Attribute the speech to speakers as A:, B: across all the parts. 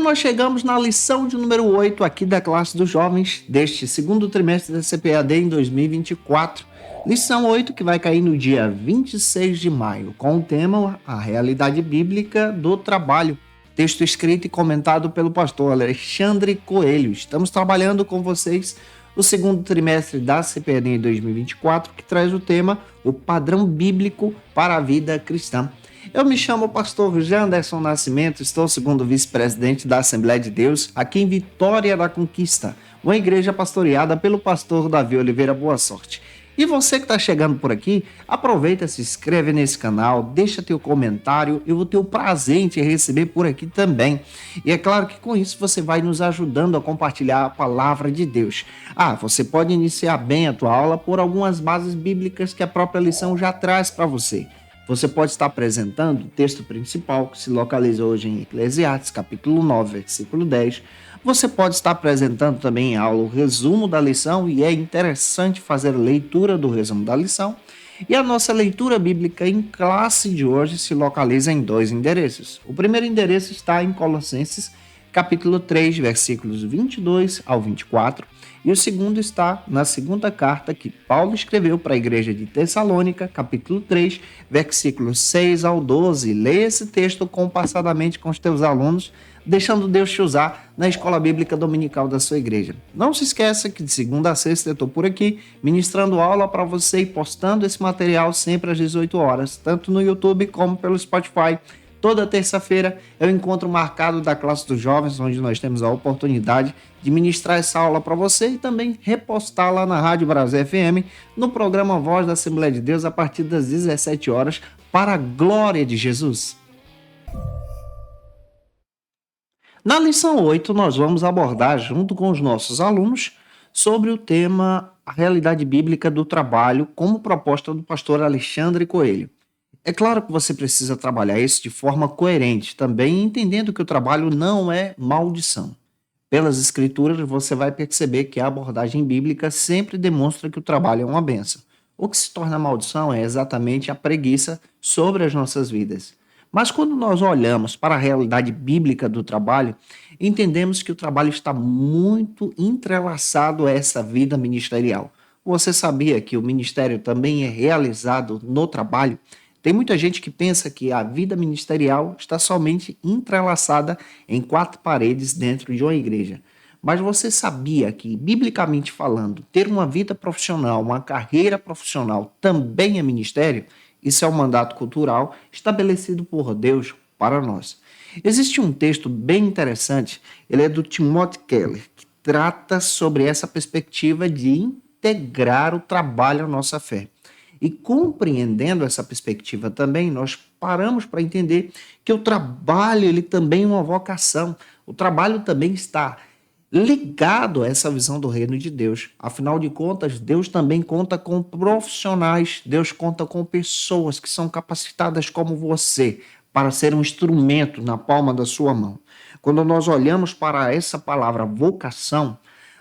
A: nós chegamos na lição de número 8 aqui da classe dos jovens deste segundo trimestre da CPAD em 2024. Lição 8 que vai cair no dia 26 de maio, com o tema A Realidade Bíblica do Trabalho. Texto escrito e comentado pelo pastor Alexandre Coelho. Estamos trabalhando com vocês o segundo trimestre da CPAD em 2024, que traz o tema O Padrão Bíblico para a Vida Cristã. Eu me chamo pastor Janderson Nascimento, estou segundo vice-presidente da Assembleia de Deus, aqui em Vitória da Conquista, uma igreja pastoreada pelo pastor Davi Oliveira Boa Sorte. E você que está chegando por aqui, aproveita, se inscreve nesse canal, deixa teu comentário, eu vou ter o prazer em te receber por aqui também. E é claro que com isso você vai nos ajudando a compartilhar a palavra de Deus. Você pode iniciar bem a tua aula por algumas bases bíblicas que a própria lição já traz para você. Você pode estar apresentando o texto principal, que se localiza hoje em Eclesiastes, capítulo 9, versículo 10. Você pode estar apresentando também em aula o resumo da lição, e é interessante fazer a leitura do resumo da lição. E a nossa leitura bíblica em classe de hoje se localiza em dois endereços. O primeiro endereço está em Colossenses, capítulo 3, versículos 22 ao 24. E o segundo está na segunda carta que Paulo escreveu para a igreja de Tessalônica, capítulo 3, versículos 6 ao 12. Leia esse texto compassadamente com os teus alunos, deixando Deus te usar na escola bíblica dominical da sua igreja. Não se esqueça que de segunda a sexta eu estou por aqui, ministrando aula para você e postando esse material sempre às 18 horas, tanto no YouTube como pelo Spotify. Toda terça-feira é o encontro marcado da classe dos jovens, onde nós temos a oportunidade de ministrar essa aula para você e também repostá-la na Rádio Brasil FM, no programa Voz da Assembleia de Deus, a partir das 17 horas, para a glória de Jesus. Na lição 8, nós vamos abordar, junto com os nossos alunos, sobre o tema A Realidade Bíblica do Trabalho, como proposta do pastor Alexandre Coelho. É claro que você precisa trabalhar isso de forma coerente, também entendendo que o trabalho não é maldição. Pelas escrituras, você vai perceber que a abordagem bíblica sempre demonstra que o trabalho é uma bênção. O que se torna maldição é exatamente a preguiça sobre as nossas vidas. Mas quando nós olhamos para a realidade bíblica do trabalho, entendemos que o trabalho está muito entrelaçado a essa vida ministerial. Você sabia que o ministério também é realizado no trabalho? Tem muita gente que pensa que a vida ministerial está somente entrelaçada em quatro paredes dentro de uma igreja. Mas você sabia que, biblicamente falando, ter uma vida profissional, uma carreira profissional também é ministério? Isso é um mandato cultural estabelecido por Deus para nós. Existe um texto bem interessante, ele é do Timothy Keller, que trata sobre essa perspectiva de integrar o trabalho à nossa fé. E compreendendo essa perspectiva também, nós paramos para entender que o trabalho ele também é uma vocação. O trabalho também está ligado a essa visão do reino de Deus. Afinal de contas, Deus também conta com profissionais, Deus conta com pessoas que são capacitadas como você para ser um instrumento na palma da sua mão. Quando nós olhamos para essa palavra vocação,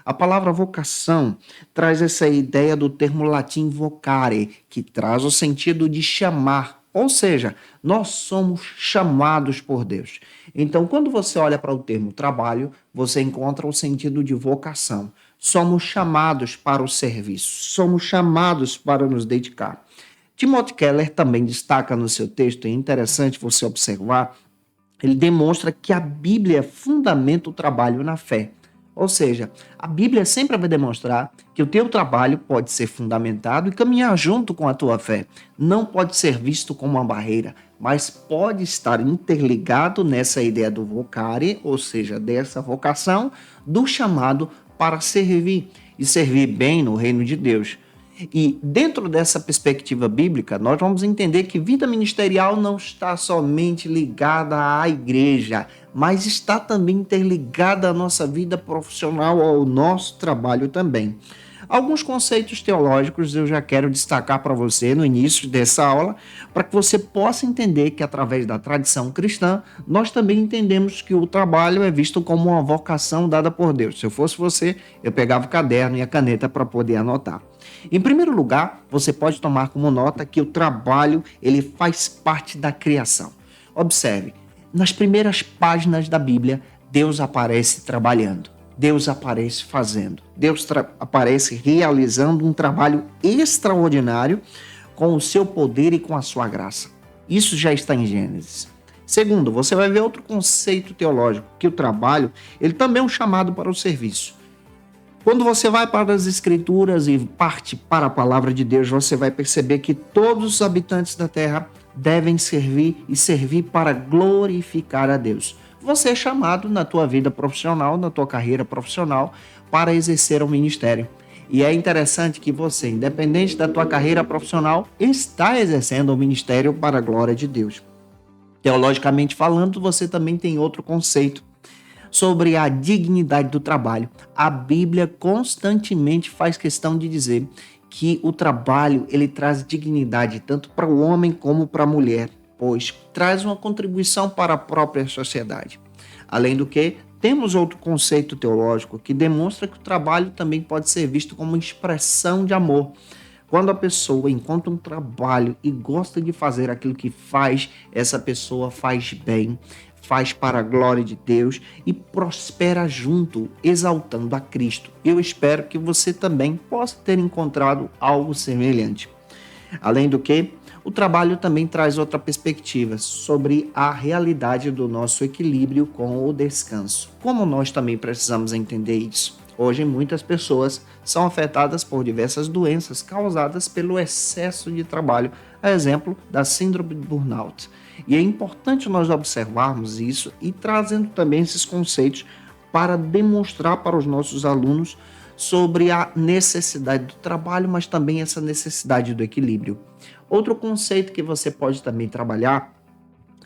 A: a palavra vocação traz essa ideia do termo latim vocare, que traz o sentido de chamar, ou seja, nós somos chamados por Deus. Então, quando você olha para o termo trabalho, você encontra o sentido de vocação. Somos chamados para o serviço, somos chamados para nos dedicar. Timothy Keller também destaca no seu texto, é interessante você observar, ele demonstra que a Bíblia fundamenta o trabalho na fé. Ou seja, a Bíblia sempre vai demonstrar que o teu trabalho pode ser fundamentado e caminhar junto com a tua fé. Não pode ser visto como uma barreira, mas pode estar interligado nessa ideia do vocare, ou seja, dessa vocação, do chamado para servir e servir bem no reino de Deus. E dentro dessa perspectiva bíblica, nós vamos entender que vida ministerial não está somente ligada à igreja, mas está também interligada à nossa vida profissional, ao nosso trabalho também. Alguns conceitos teológicos eu já quero destacar para você no início dessa aula, para que você possa entender que através da tradição cristã, nós também entendemos que o trabalho é visto como uma vocação dada por Deus. Se eu fosse você, eu pegava o caderno e a caneta para poder anotar. Em primeiro lugar, você pode tomar como nota que o trabalho ele faz parte da criação. Observe, nas primeiras páginas da Bíblia, Deus aparece trabalhando, Deus aparece fazendo, Deus aparece realizando um trabalho extraordinário com o seu poder e com a sua graça. Isso já está em Gênesis. Segundo, você vai ver outro conceito teológico, que o trabalho, ele também é um chamado para o serviço. Quando você vai para as Escrituras e parte para a palavra de Deus, você vai perceber que todos os habitantes da terra devem servir e servir para glorificar a Deus. Você é chamado na tua vida profissional, na tua carreira profissional, para exercer um ministério. E é interessante que você, independente da tua carreira profissional, está exercendo um ministério para a glória de Deus. Teologicamente falando, você também tem outro conceito sobre a dignidade do trabalho. A Bíblia constantemente faz questão de dizer que o trabalho ele traz dignidade tanto para o homem como para a mulher, pois traz uma contribuição para a própria sociedade. Além do que, temos outro conceito teológico que demonstra que o trabalho também pode ser visto como uma expressão de amor. Quando a pessoa encontra um trabalho e gosta de fazer aquilo que faz, essa pessoa faz bem, faz para a glória de Deus e prospera junto, exaltando a Cristo. Eu espero que você também possa ter encontrado algo semelhante. Além do que, o trabalho também traz outra perspectiva sobre a realidade do nosso equilíbrio com o descanso. Como nós também precisamos entender isso? Hoje, muitas pessoas são afetadas por diversas doenças causadas pelo excesso de trabalho, a exemplo da síndrome do burnout. E é importante nós observarmos isso e trazendo também esses conceitos para demonstrar para os nossos alunos sobre a necessidade do trabalho, mas também essa necessidade do equilíbrio. Outro conceito que você pode também trabalhar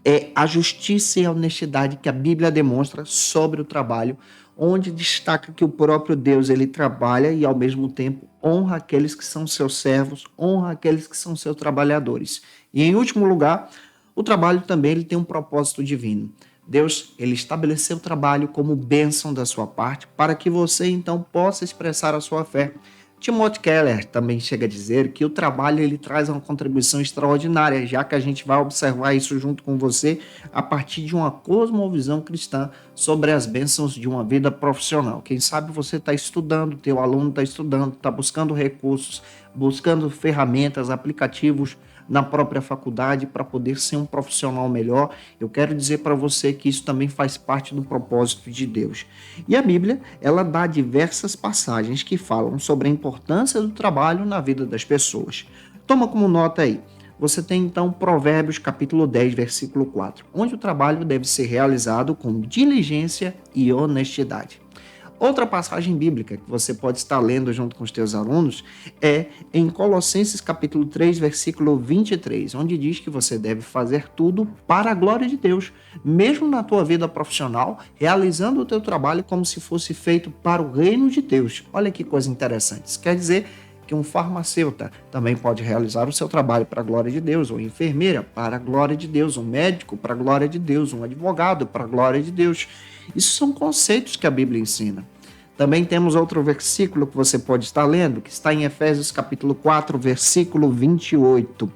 A: é a justiça e a honestidade que a Bíblia demonstra sobre o trabalho, onde destaca que o próprio Deus ele trabalha e ao mesmo tempo honra aqueles que são seus servos, honra aqueles que são seus trabalhadores. E em último lugar, o trabalho também ele tem um propósito divino. Deus ele estabeleceu o trabalho como bênção da sua parte para que você então possa expressar a sua fé. Timothy Keller também chega a dizer que o trabalho ele traz uma contribuição extraordinária, já que a gente vai observar isso junto com você a partir de uma cosmovisão cristã sobre as bênçãos de uma vida profissional. Quem sabe você está estudando, teu aluno está estudando, está buscando recursos, buscando ferramentas, aplicativos na própria faculdade para poder ser um profissional melhor. Eu quero dizer para você que isso também faz parte do propósito de Deus. E a Bíblia, ela dá diversas passagens que falam sobre a importância do trabalho na vida das pessoas. Toma como nota aí. Você tem então Provérbios capítulo 10, versículo 4, onde o trabalho deve ser realizado com diligência e honestidade. Outra passagem bíblica que você pode estar lendo junto com os teus alunos é em Colossenses capítulo 3, versículo 23, onde diz que você deve fazer tudo para a glória de Deus, mesmo na tua vida profissional, realizando o teu trabalho como se fosse feito para o reino de Deus. Olha que coisa interessante. Isso quer dizer que um farmacêutico também pode realizar o seu trabalho para a glória de Deus, ou enfermeira para a glória de Deus, um médico para a glória de Deus, um advogado para a glória de Deus. Isso são conceitos que a Bíblia ensina. Também temos outro versículo que você pode estar lendo, que está em Efésios capítulo 4, versículo 28,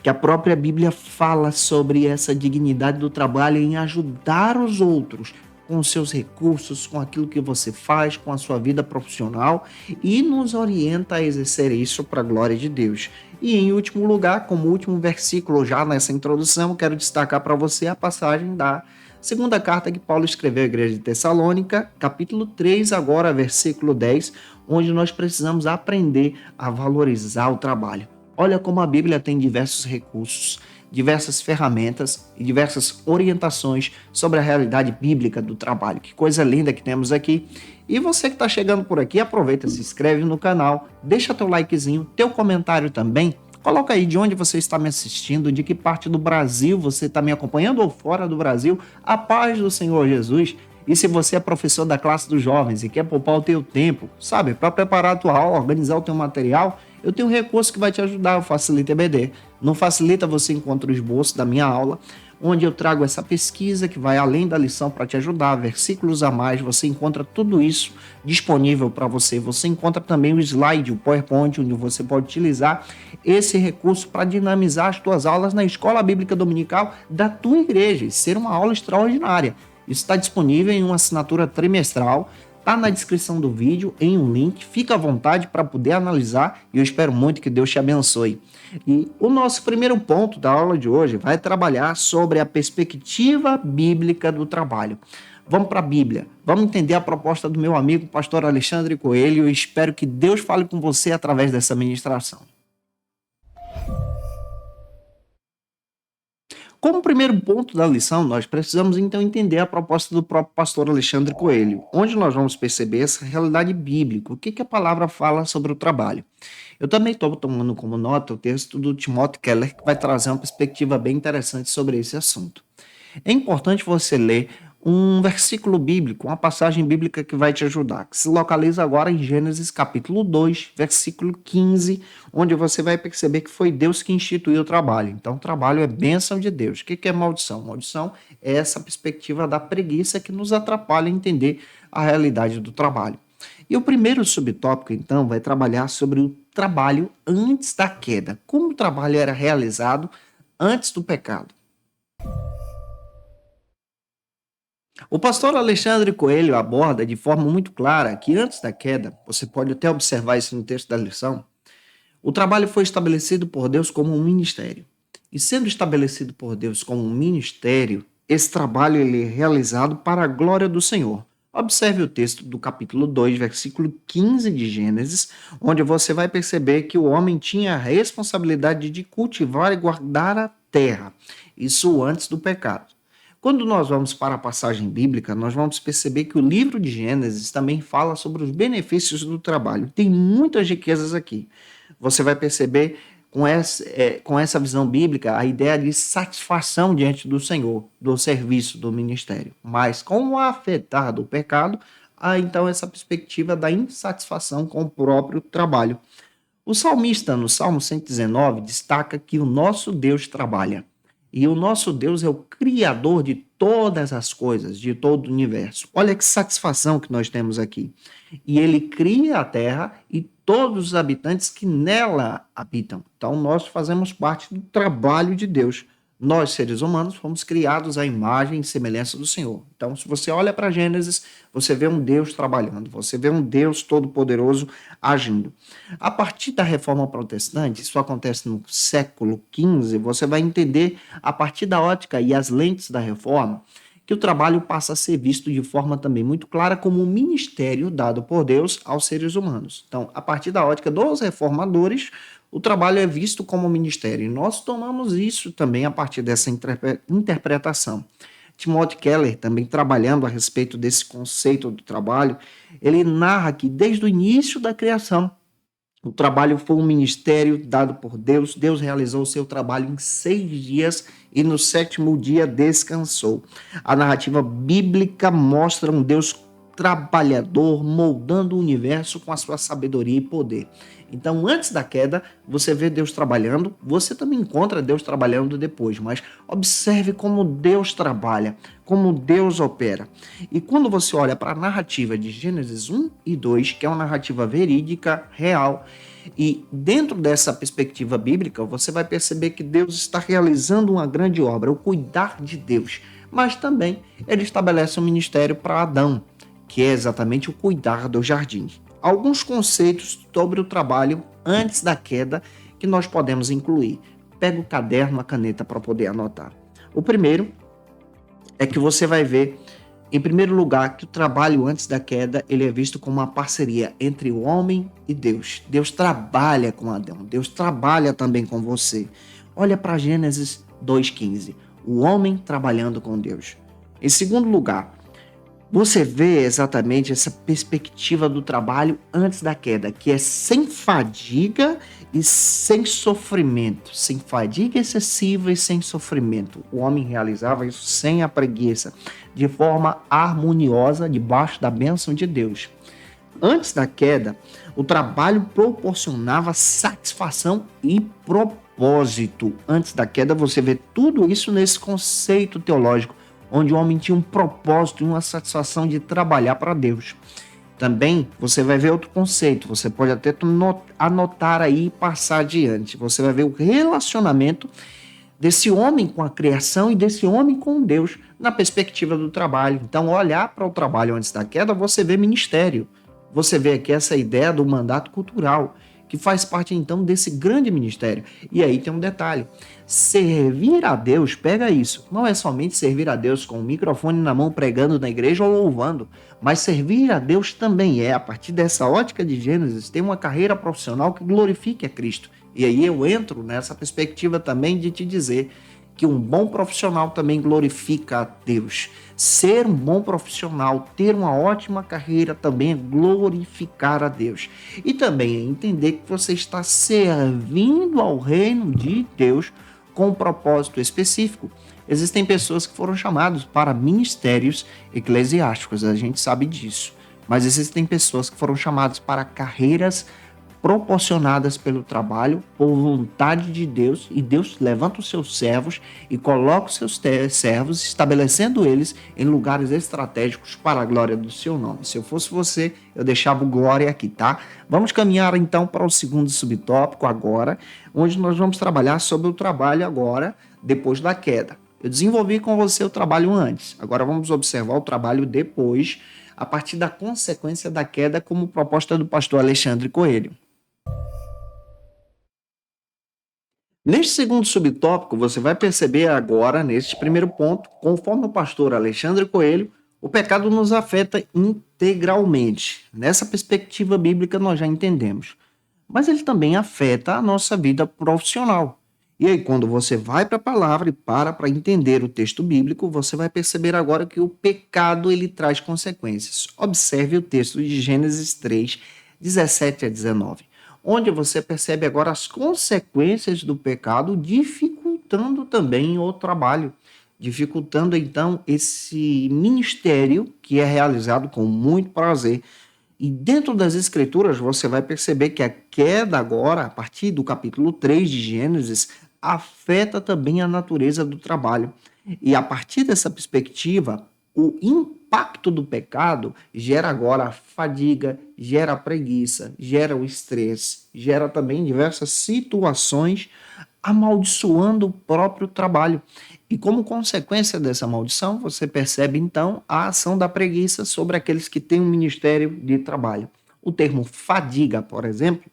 A: que a própria Bíblia fala sobre essa dignidade do trabalho em ajudar os outros com os seus recursos, com aquilo que você faz, com a sua vida profissional e nos orienta a exercer isso para a glória de Deus. E em último lugar, como último versículo já nessa introdução, quero destacar para você a passagem da segunda carta que Paulo escreveu à igreja de Tessalônica, capítulo 3, agora versículo 10, onde nós precisamos aprender a valorizar o trabalho. Olha como a Bíblia tem diversos recursos, diversas ferramentas e diversas orientações sobre a realidade bíblica do trabalho. Que coisa linda que temos aqui. E você que está chegando por aqui, aproveita, se inscreve no canal, deixa teu likezinho, teu comentário também. Coloca aí de onde você está me assistindo, de que parte do Brasil você está me acompanhando ou fora do Brasil. A paz do Senhor Jesus. E se você é professor da classe dos jovens e quer poupar o teu tempo, sabe, para preparar a tua aula, organizar o teu material, eu tenho um recurso que vai te ajudar, o Facilita EBD. No Facilita você encontra o esboço da minha aula, onde eu trago essa pesquisa que vai além da lição para te ajudar, versículos a mais, você encontra tudo isso disponível para você. Você encontra também o slide, o PowerPoint, onde você pode utilizar esse recurso para dinamizar as tuas aulas na Escola Bíblica Dominical da tua igreja e ser uma aula extraordinária. Isso está disponível em uma assinatura trimestral, está na descrição do vídeo, em um link. Fica à vontade para poder analisar e eu espero muito que Deus te abençoe. E o nosso primeiro ponto da aula de hoje vai trabalhar sobre a perspectiva bíblica do trabalho. Vamos para a Bíblia, vamos entender a proposta do meu amigo pastor Alexandre Coelho. Eu espero que Deus fale com você através dessa ministração. Como primeiro ponto da lição, nós precisamos então entender a proposta do próprio pastor Alexandre Coelho, onde nós vamos perceber essa realidade bíblica, o que a palavra fala sobre o trabalho. Eu também estou tomando como nota o texto do Timothy Keller, que vai trazer uma perspectiva bem interessante sobre esse assunto. É importante você ler um versículo bíblico, uma passagem bíblica que vai te ajudar, que se localiza agora em Gênesis capítulo 2, versículo 15, onde você vai perceber que foi Deus que instituiu o trabalho. Então, o trabalho é bênção de Deus. O que é maldição? Maldição é essa perspectiva da preguiça que nos atrapalha a entender a realidade do trabalho. E o primeiro subtópico, então, vai trabalhar sobre o trabalho antes da queda. Como o trabalho era realizado antes do pecado. O pastor Alexandre Coelho aborda de forma muito clara que antes da queda, você pode até observar isso no texto da lição, o trabalho foi estabelecido por Deus como um ministério. E sendo estabelecido por Deus como um ministério, esse trabalho ele é realizado para a glória do Senhor. Observe o texto do capítulo 2, versículo 15 de Gênesis, onde você vai perceber que o homem tinha a responsabilidade de cultivar e guardar a terra. Isso antes do pecado. Quando nós vamos para a passagem bíblica, nós vamos perceber que o livro de Gênesis também fala sobre os benefícios do trabalho. Tem muitas riquezas aqui. Você vai perceber com essa visão bíblica a ideia de satisfação diante do Senhor, do serviço, do ministério. Mas com o afetar do pecado, há então essa perspectiva da insatisfação com o próprio trabalho. O salmista, no Salmo 119, destaca que o nosso Deus trabalha. E o nosso Deus é o criador de todas as coisas, de todo o universo. Olha que satisfação que nós temos aqui. E ele cria a terra e todos os habitantes que nela habitam. Então nós fazemos parte do trabalho de Deus. Nós, seres humanos, fomos criados à imagem e semelhança do Senhor. Então, se você olha para Gênesis, você vê um Deus trabalhando, você vê um Deus todo-poderoso agindo. A partir da Reforma Protestante, isso acontece no século XV, você vai entender, a partir da ótica e as lentes da Reforma, que o trabalho passa a ser visto de forma também muito clara como um ministério dado por Deus aos seres humanos. Então, a partir da ótica dos reformadores, o trabalho é visto como ministério. E nós tomamos isso também a partir dessa interpretação. Timothy Keller, também trabalhando a respeito desse conceito do trabalho, ele narra que desde o início da criação, o trabalho foi um ministério dado por Deus. Deus realizou o seu trabalho em 6 dias e no 7º dia descansou. A narrativa bíblica mostra um Deus trabalhador, moldando o universo com a sua sabedoria e poder. Então, antes da queda, você vê Deus trabalhando, você também encontra Deus trabalhando depois, mas observe como Deus trabalha, como Deus opera. E quando você olha para a narrativa de Gênesis 1 e 2, que é uma narrativa verídica, real, e dentro dessa perspectiva bíblica, você vai perceber que Deus está realizando uma grande obra, o cuidar de Deus, mas também ele estabelece um ministério para Adão, que é exatamente o cuidar do jardim. Alguns conceitos sobre o trabalho antes da queda que nós podemos incluir. Pega o caderno, a caneta para poder anotar. O primeiro é que você vai ver, em primeiro lugar, que o trabalho antes da queda ele é visto como uma parceria entre o homem e Deus. Deus trabalha com Adão, Deus trabalha também com você. Olha para Gênesis 2,15, o homem trabalhando com Deus. Em segundo lugar, você vê exatamente essa perspectiva do trabalho antes da queda, que é sem fadiga e sem sofrimento. Sem fadiga excessiva e sem sofrimento. O homem realizava isso sem a preguiça, de forma harmoniosa, debaixo da bênção de Deus. Antes da queda, o trabalho proporcionava satisfação e propósito. Antes da queda, você vê tudo isso nesse conceito teológico, onde o homem tinha um propósito e uma satisfação de trabalhar para Deus. Também você vai ver outro conceito, você pode até anotar aí e passar adiante. Você vai ver o relacionamento desse homem com a criação e desse homem com Deus na perspectiva do trabalho. Então, olhar para o trabalho antes da queda, você vê ministério. Você vê aqui essa ideia do mandato cultural, que faz parte então desse grande ministério. E aí tem um detalhe: servir a Deus, pega isso, não é somente servir a Deus com o microfone na mão pregando na igreja ou louvando, mas servir a Deus também é, a partir dessa ótica de Gênesis, ter uma carreira profissional que glorifique a Cristo. E aí eu entro nessa perspectiva também de te dizer que um bom profissional também glorifica a Deus. Ser um bom profissional, ter uma ótima carreira também é glorificar a Deus. E também é entender que você está servindo ao reino de Deus com um propósito específico. Existem pessoas que foram chamadas para ministérios eclesiásticos, a gente sabe disso. Mas existem pessoas que foram chamadas para carreiras proporcionadas pelo trabalho, por vontade de Deus, e Deus levanta os seus servos e coloca os seus servos, estabelecendo eles em lugares estratégicos para a glória do seu nome. Se eu fosse você, eu deixava o glória aqui, tá? Vamos caminhar então para o segundo subtópico agora, onde nós vamos trabalhar sobre o trabalho agora, depois da queda. Eu desenvolvi com você o trabalho antes, agora vamos observar o trabalho depois, a partir da consequência da queda, como proposta do pastor Alexandre Coelho. Neste segundo subtópico, você vai perceber agora, neste primeiro ponto, conforme o pastor Alexandre Coelho, o pecado nos afeta integralmente. Nessa perspectiva bíblica nós já entendemos. Mas ele também afeta a nossa vida profissional. E aí, quando você vai para a palavra e para entender o texto bíblico, você vai perceber agora que o pecado ele traz consequências. Observe o texto de Gênesis 3, 17 a 19. Onde você percebe agora as consequências do pecado, dificultando também o trabalho, dificultando então esse ministério que é realizado com muito prazer. E dentro das escrituras você vai perceber que a queda agora, a partir do capítulo 3 de Gênesis, afeta também a natureza do trabalho. E a partir dessa perspectiva, o impacto do pecado gera agora a fadiga, gera a preguiça, gera o estresse, gera também diversas situações amaldiçoando o próprio trabalho. E como consequência dessa maldição, você percebe então a ação da preguiça sobre aqueles que têm um ministério de trabalho. O termo fadiga, por exemplo,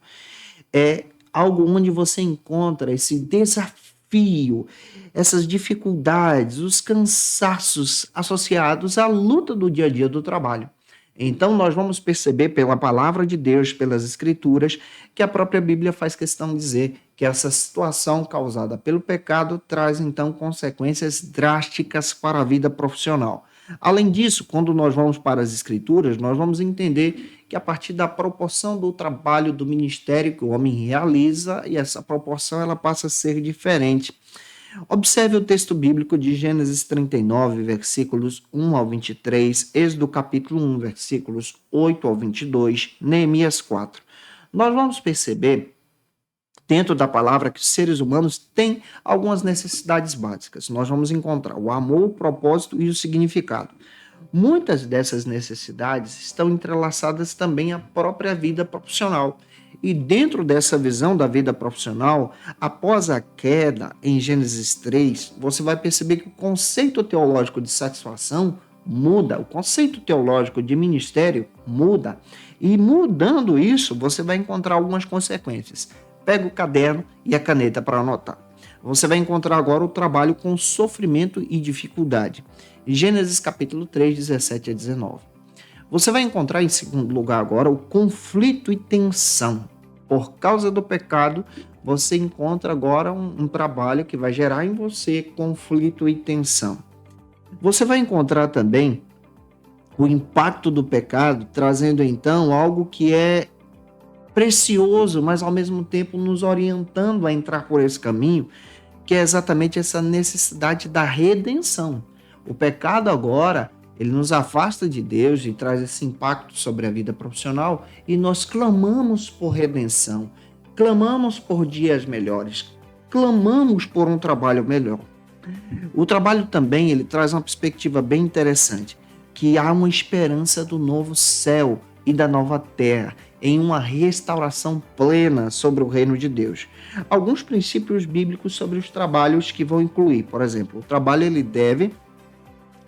A: é algo onde você encontra esse desafio, essas dificuldades, os cansaços associados à luta do dia a dia do trabalho. Então, nós vamos perceber pela palavra de Deus, pelas escrituras, que a própria Bíblia faz questão de dizer que essa situação causada pelo pecado traz, então, consequências drásticas para a vida profissional. Além disso, quando nós vamos para as escrituras, nós vamos entender que a partir da proporção do trabalho do ministério que o homem realiza, e essa proporção ela passa a ser diferente. Observe o texto bíblico de Gênesis 39, versículos 1 ao 23, Êxodo capítulo 1, versículos 8 ao 22, Neemias 4. Nós vamos perceber, dentro da palavra, que os seres humanos têm algumas necessidades básicas. Nós vamos encontrar o amor, o propósito e o significado. Muitas dessas necessidades estão entrelaçadas também à própria vida profissional. E dentro dessa visão da vida profissional, após a queda em Gênesis 3, você vai perceber que o conceito teológico de satisfação muda, o conceito teológico de ministério muda. E mudando isso, você vai encontrar algumas consequências. Pega o caderno e a caneta para anotar. Você vai encontrar agora o trabalho com sofrimento e dificuldade. Gênesis capítulo 3, 17 a 19. Você vai encontrar em segundo lugar agora o conflito e tensão. Por causa do pecado, você encontra agora um trabalho que vai gerar em você conflito e tensão. Você vai encontrar também o impacto do pecado, trazendo então algo que é precioso, mas ao mesmo tempo nos orientando a entrar por esse caminho, que é exatamente essa necessidade da redenção. O pecado agora, ele nos afasta de Deus e traz esse impacto sobre a vida profissional, e nós clamamos por redenção, clamamos por dias melhores, clamamos por um trabalho melhor. O trabalho também ele traz uma perspectiva bem interessante, que há uma esperança do novo céu e da nova terra, em uma restauração plena sobre o reino de Deus. Alguns princípios bíblicos sobre os trabalhos que vão incluir, por exemplo, o trabalho ele deve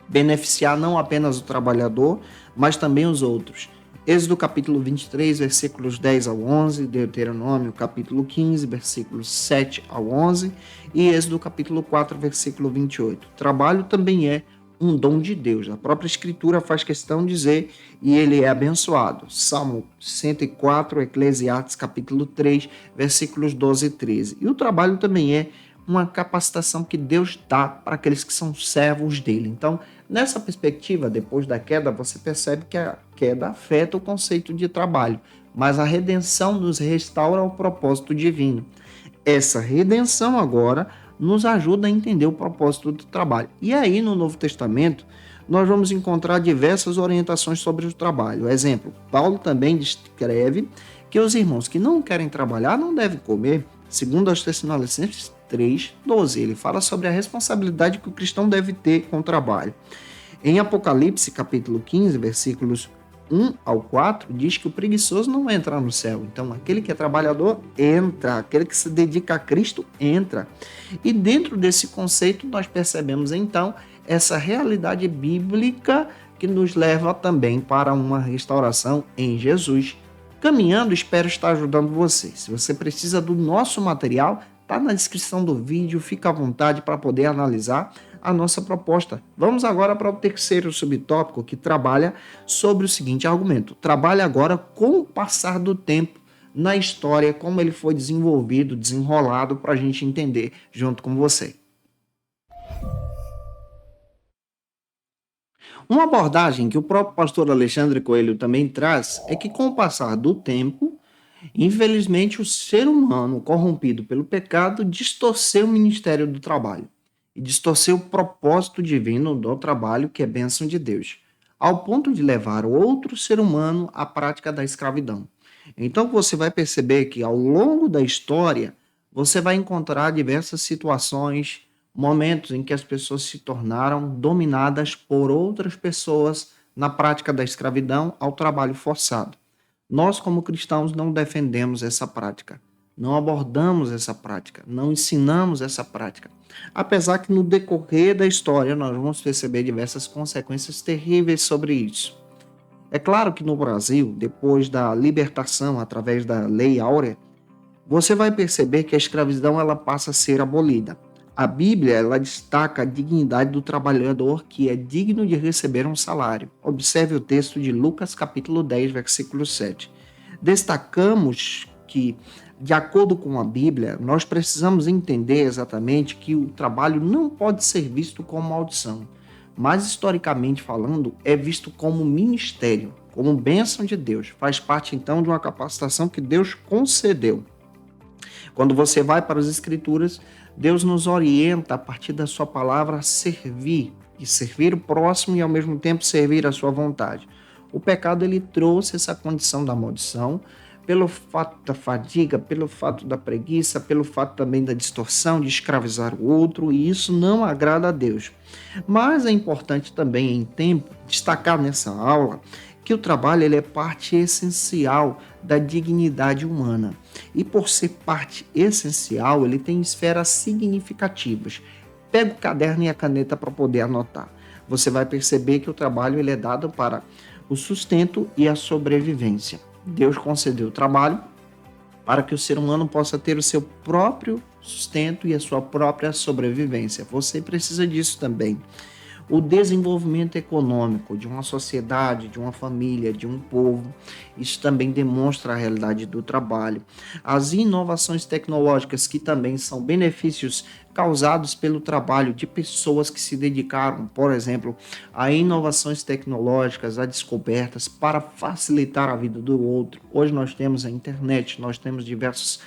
A: beneficiar não apenas o trabalhador, mas também os outros. Êxodo capítulo 23, versículos 10 ao 11, Deuteronômio capítulo 15, versículos 7 ao 11 e Êxodo capítulo 4, versículo 28. O trabalho também é um dom de Deus. A própria Escritura faz questão de dizer, e ele é abençoado. Salmo 104, Eclesiastes capítulo 3, versículos 12 e 13. E o trabalho também é uma capacitação que Deus dá para aqueles que são servos dele. Então, nessa perspectiva, depois da queda, você percebe que a queda afeta o conceito de trabalho, mas a redenção nos restaura ao propósito divino. Essa redenção agora nos ajuda a entender o propósito do trabalho. E aí, no Novo Testamento, nós vamos encontrar diversas orientações sobre o trabalho. Exemplo, Paulo também descreve que os irmãos que não querem trabalhar não devem comer. Segundo aos Tessalonicenses 3:12, ele fala sobre a responsabilidade que o cristão deve ter com o trabalho. Em Apocalipse, capítulo 15, versículos 1 ao 4, diz que o preguiçoso não vai entrar no céu. Então, aquele que é trabalhador, entra. Aquele que se dedica a Cristo, entra. E dentro desse conceito, nós percebemos, então, essa realidade bíblica que nos leva também para uma restauração em Jesus. Caminhando, espero estar ajudando você. Se você precisa do nosso material, está na descrição do vídeo, fica à vontade para poder analisar a nossa proposta. Vamos agora para o terceiro subtópico, que trabalha sobre o seguinte argumento. Trabalha agora com o passar do tempo na história, como ele foi desenvolvido, desenrolado, para a gente entender junto com você. Uma abordagem que o próprio pastor Alexandre Coelho também traz é que, com o passar do tempo, infelizmente, o ser humano corrompido pelo pecado distorceu o ministério do trabalho e distorceu o propósito divino do trabalho, que é bênção de Deus, ao ponto de levar outro ser humano à prática da escravidão. Então você vai perceber que ao longo da história você vai encontrar diversas situações, momentos em que as pessoas se tornaram dominadas por outras pessoas na prática da escravidão ao trabalho forçado. Nós, como cristãos, não defendemos essa prática, não abordamos essa prática, não ensinamos essa prática. Apesar que no decorrer da história nós vamos perceber diversas consequências terríveis sobre isso. É claro que no Brasil, depois da libertação através da Lei Áurea, você vai perceber que a escravidão ela passa a ser abolida. A Bíblia ela destaca a dignidade do trabalhador que é digno de receber um salário. Observe o texto de Lucas capítulo 10, versículo 7. Destacamos que, de acordo com a Bíblia, nós precisamos entender exatamente que o trabalho não pode ser visto como maldição, mas historicamente falando, é visto como ministério, como bênção de Deus. Faz parte então de uma capacitação que Deus concedeu. Quando você vai para as Escrituras, Deus nos orienta a partir da sua palavra a servir, e servir o próximo e ao mesmo tempo servir a sua vontade. O pecado ele trouxe essa condição da maldição, pelo fato da fadiga, pelo fato da preguiça, pelo fato também da distorção, de escravizar o outro, e isso não agrada a Deus. Mas é importante também, em tempo, destacar nessa aula que o trabalho ele é parte essencial da dignidade humana. E por ser parte essencial, ele tem esferas significativas. Pega o caderno e a caneta para poder anotar. Você vai perceber que o trabalho ele é dado para o sustento e a sobrevivência. Deus concedeu o trabalho para que o ser humano possa ter o seu próprio sustento e a sua própria sobrevivência. Você precisa disso também. O desenvolvimento econômico de uma sociedade, de uma família, de um povo, isso também demonstra a realidade do trabalho. As inovações tecnológicas, que também são benefícios causados pelo trabalho de pessoas que se dedicaram, por exemplo, a inovações tecnológicas, a descobertas para facilitar a vida do outro. Hoje nós temos a internet, nós temos diversos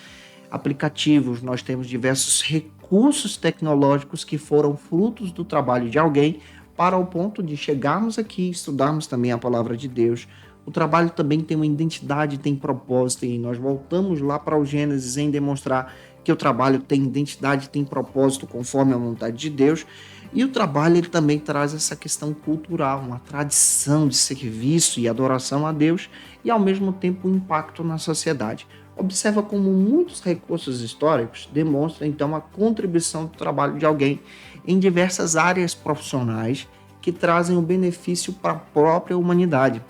A: aplicativos, nós temos diversos recursos tecnológicos que foram frutos do trabalho de alguém para o ponto de chegarmos aqui e estudarmos também a palavra de Deus. O trabalho também tem uma identidade, tem propósito, e nós voltamos lá para o Gênesis em demonstrar que o trabalho tem identidade, tem propósito conforme a vontade de Deus. E o trabalho ele também traz essa questão cultural, uma tradição de serviço e adoração a Deus e, ao mesmo tempo, um impacto na sociedade. Observa como muitos recursos históricos demonstram, então, a contribuição do trabalho de alguém em diversas áreas profissionais que trazem o benefício para a própria humanidade.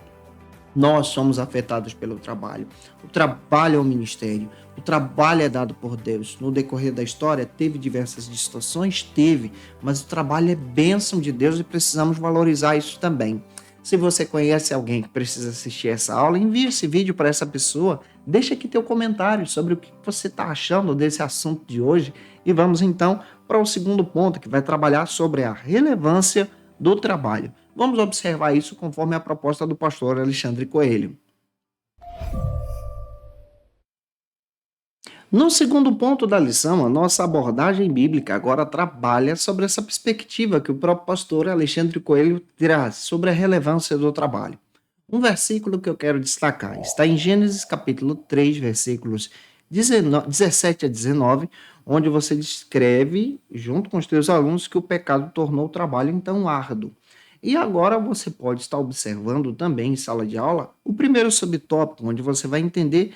A: Nós somos afetados pelo trabalho. O trabalho é um ministério. O trabalho é dado por Deus. No decorrer da história, teve diversas distorções? Teve. Mas o trabalho é bênção de Deus e precisamos valorizar isso também. Se você conhece alguém que precisa assistir essa aula, envie esse vídeo para essa pessoa. Deixa aqui teu comentário sobre o que você está achando desse assunto de hoje. E vamos então para o segundo ponto, que vai trabalhar sobre a relevância do trabalho. Vamos observar isso conforme a proposta do pastor Alexandre Coelho. No segundo ponto da lição, a nossa abordagem bíblica agora trabalha sobre essa perspectiva que o próprio pastor Alexandre Coelho traz sobre a relevância do trabalho. Um versículo que eu quero destacar está em Gênesis capítulo 3, versículos 17 a 19, onde você descreve, junto com os teus alunos, que o pecado tornou o trabalho então árduo. E agora você pode estar observando também em sala de aula o primeiro subtópico, onde você vai entender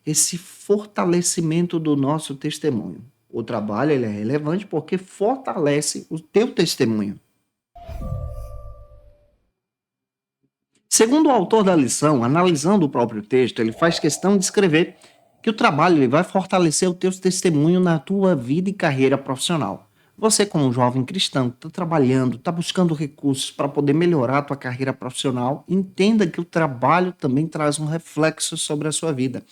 A: esse fortalecimento do nosso testemunho. O trabalho ele é relevante porque fortalece o teu testemunho. Segundo o autor da lição, analisando o próprio texto, ele faz questão de escrever que o trabalho ele vai fortalecer o teu testemunho na tua vida e carreira profissional. Você, como um jovem cristão, está trabalhando, está buscando recursos para poder melhorar a tua carreira profissional, entenda que o trabalho também traz um reflexo sobre a sua vida.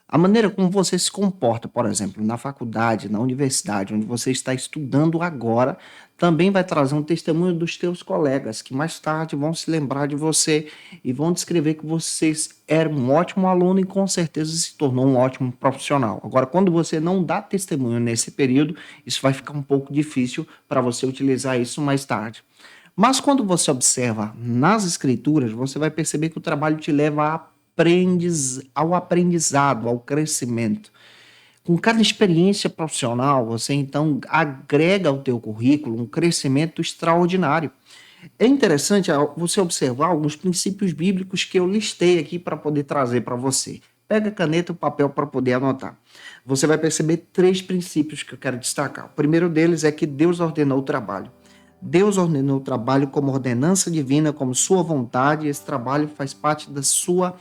A: A maneira como você se comporta, por exemplo, na faculdade, na universidade, onde você está estudando agora, também vai trazer um testemunho dos teus colegas, que mais tarde vão se lembrar de você e vão descrever que você era um ótimo aluno e com certeza se tornou um ótimo profissional. Agora, quando você não dá testemunho nesse período, isso vai ficar um pouco difícil para você utilizar isso mais tarde. Mas quando você observa nas escrituras, você vai perceber que o trabalho te leva ao aprendizado, ao crescimento. Com cada experiência profissional, você então agrega ao teu currículo um crescimento extraordinário. É interessante você observar alguns princípios bíblicos que eu listei aqui para poder trazer para você. Pega a caneta e o papel para poder anotar. Você vai perceber 3 princípios que eu quero destacar. O primeiro deles é que Deus ordenou o trabalho. Deus ordenou o trabalho como ordenança divina, como sua vontade, e esse trabalho faz parte da sua